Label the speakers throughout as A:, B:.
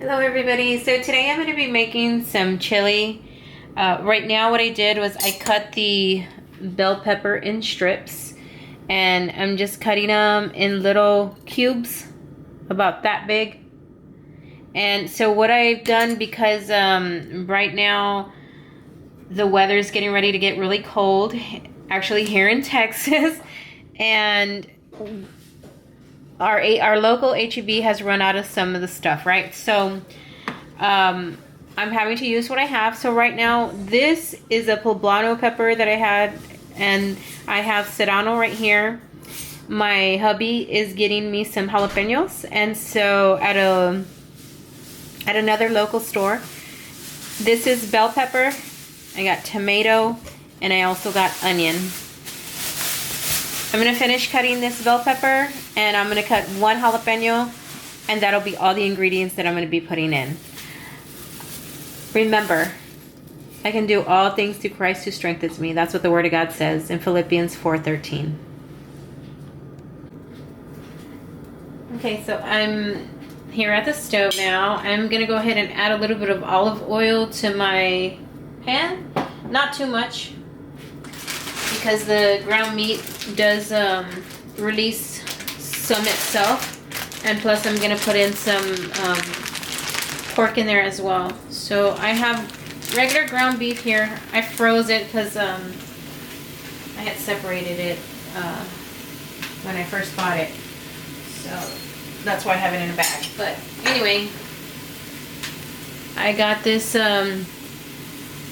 A: Hello everybody. So today I'm going to be making some chili. Right now what I did was I cut the bell pepper in strips and I'm just cutting them in little cubes about that big. And so what I've done, because right now the weather is getting ready to get really cold, actually here in Texas, and our local H-E-B has run out of some of the stuff, right? So I'm having to use what I have. So right now this is a Poblano pepper that I had, and I have Serrano right here. My hubby is getting me some jalapenos, and so at another local store, this is bell pepper, I got tomato, and I also got onion. I'm going to finish cutting this bell pepper, and I'm going to cut one jalapeno, and that'll be all the ingredients that I'm going to be putting in. Remember, I can do all things through Christ who strengthens me. That's what the Word of God says in Philippians 4:13. Okay, so I'm here at the stove now. I'm going to go ahead and add a little bit of olive oil to my pan. Not too much, because the ground meat does release some itself, and plus I'm going to put in some pork in there as well. So I have regular ground beef here. I froze it because I had separated it when I first bought it, so that's why I have it in a bag. But anyway, I got this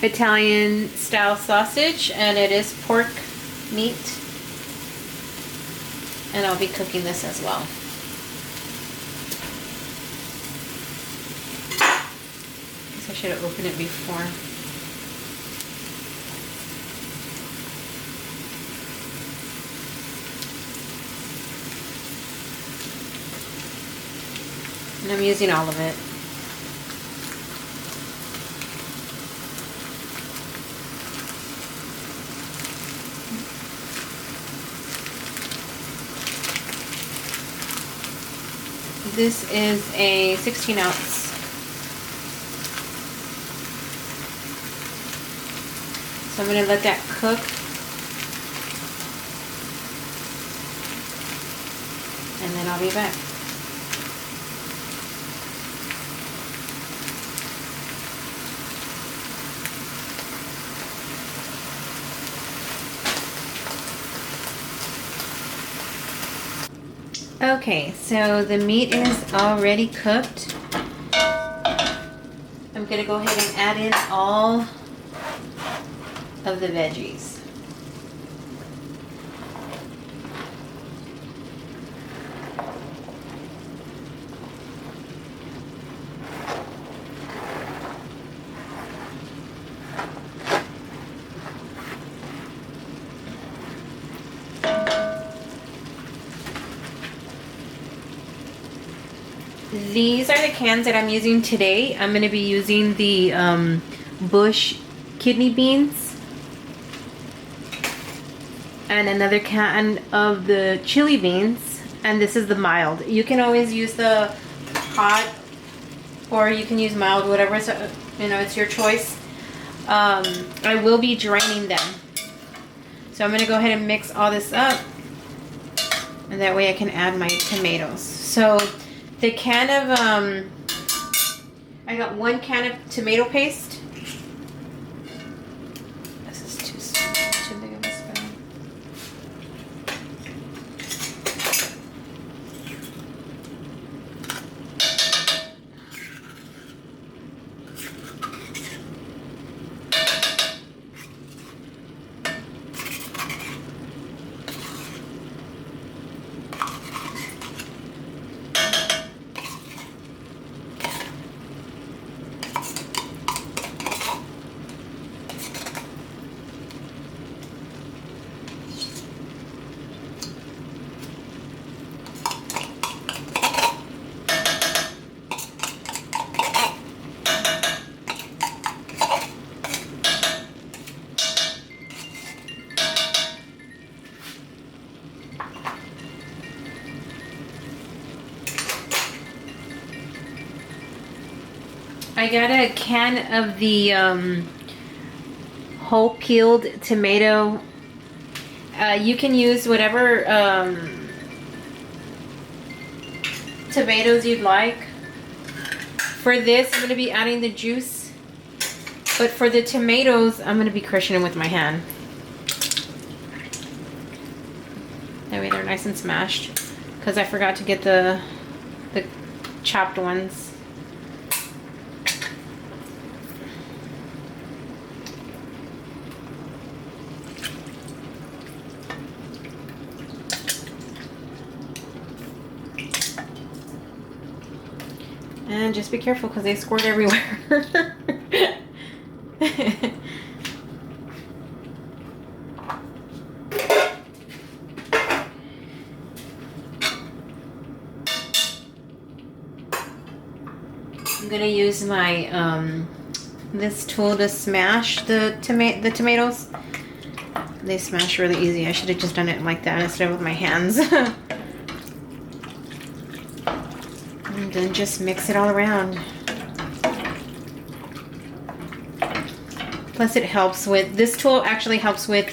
A: Italian style sausage, and it is pork meat, and I'll be cooking this as well. Guess I should have opened it before. And I'm using all of it. This is a 16 ounce. So I'm going to let that cook. And then I'll be back. Okay, so the meat is already cooked. I'm going to go ahead and add in all of the veggies. These are the cans that I'm using today. I'm going to be using the Bush kidney beans and another can of the chili beans, and this is the mild. You can always use the hot, or you can use mild, whatever. So, you know, it's your choice. I will be draining them, so I'm going to go ahead and mix all this up, and that way I can add my tomatoes. So the can of, I got 1 can of tomato paste. This is too big of a spoon. I got a can of the whole peeled tomato. You can use whatever tomatoes you'd like. For this, I'm going to be adding the juice. But for the tomatoes, I'm going to be crushing them with my hand. That way they're nice and smashed. Because I forgot to get the chopped ones. And just be careful because they squirt everywhere. I'm gonna use my this tool to smash the tomatoes. They smash really easy. I should have just done it like that instead of with my hands. And then just mix it all around. Plus it helps with, this tool actually helps with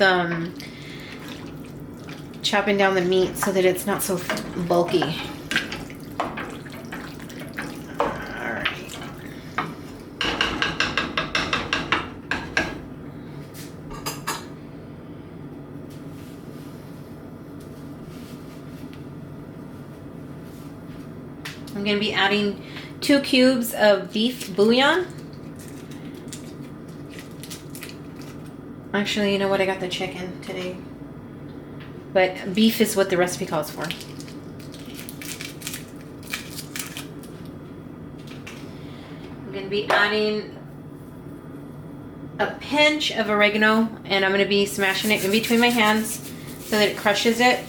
A: chopping down the meat so that it's not so bulky. I'm going to be adding 2 cubes of beef bouillon. Actually, you know what? I got the chicken today. But beef is what the recipe calls for. I'm going to be adding a pinch of oregano, and I'm going to be smashing it in between my hands so that it crushes it.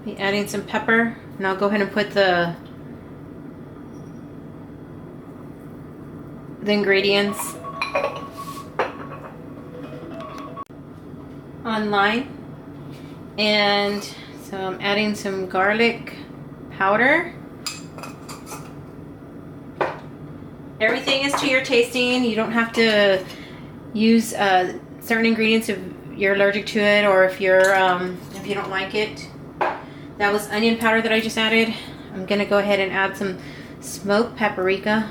A: Be adding some pepper, and I'll go ahead and put the ingredients online. And so I'm adding some garlic powder. Everything is to your tasting. You don't have to use certain ingredients if you're allergic to it or if you don't like it. That was onion powder that I just added. I'm gonna go ahead and add some smoked paprika.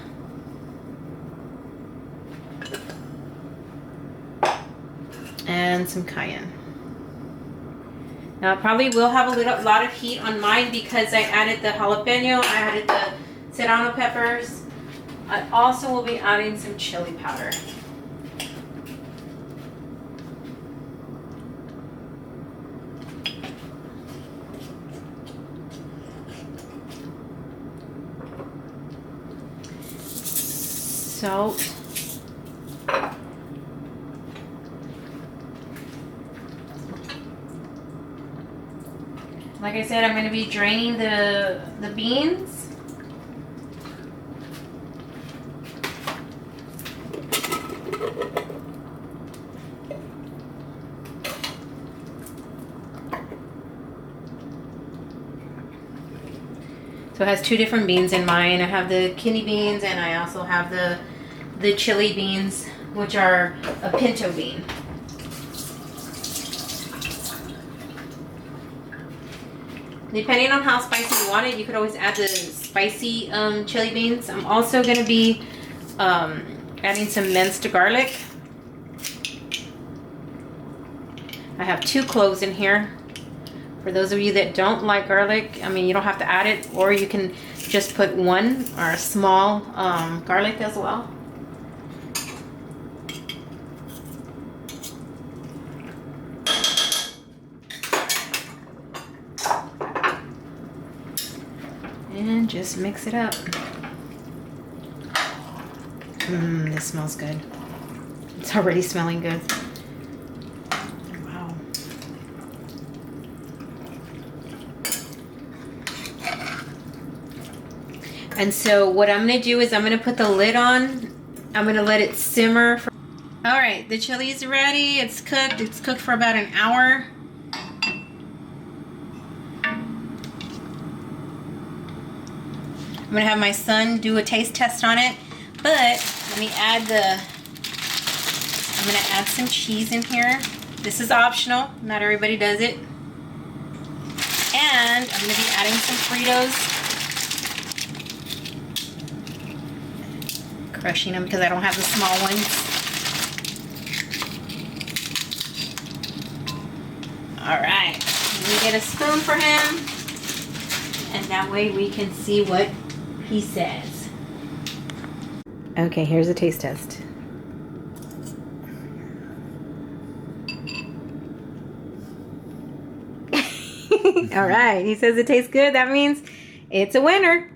A: And some cayenne. Now I probably will have a lot of heat on mine because I added the jalapeno, I added the Serrano peppers. I also will be adding some chili powder. Salt. Like I said, I'm going to be draining the beans. So it has 2 different beans in mine. I have the kidney beans and I also have the chili beans, which are a pinto bean. Depending on how spicy you want it, you could always add the spicy chili beans. I'm also going to be adding some minced garlic. I have 2 cloves in here. For those of you that don't like garlic, I mean, you don't have to add it, or you can just put 1 or a small garlic as well. And just mix it up. This smells good. It's already smelling good. Wow. And so what I'm going to do is I'm going to put the lid on. I'm going to let it simmer. All right, the chili is ready. It's cooked. It's cooked for about an hour. I'm gonna have my son do a taste test on it. But let me add I'm gonna add some cheese in here. This is optional, not everybody does it. And I'm gonna be adding some Fritos. Crushing them because I don't have the small ones. All right, let me get a spoon for him. And that way we can see what he says. Okay, here's a taste test. All right, he says it tastes good. That means it's a winner.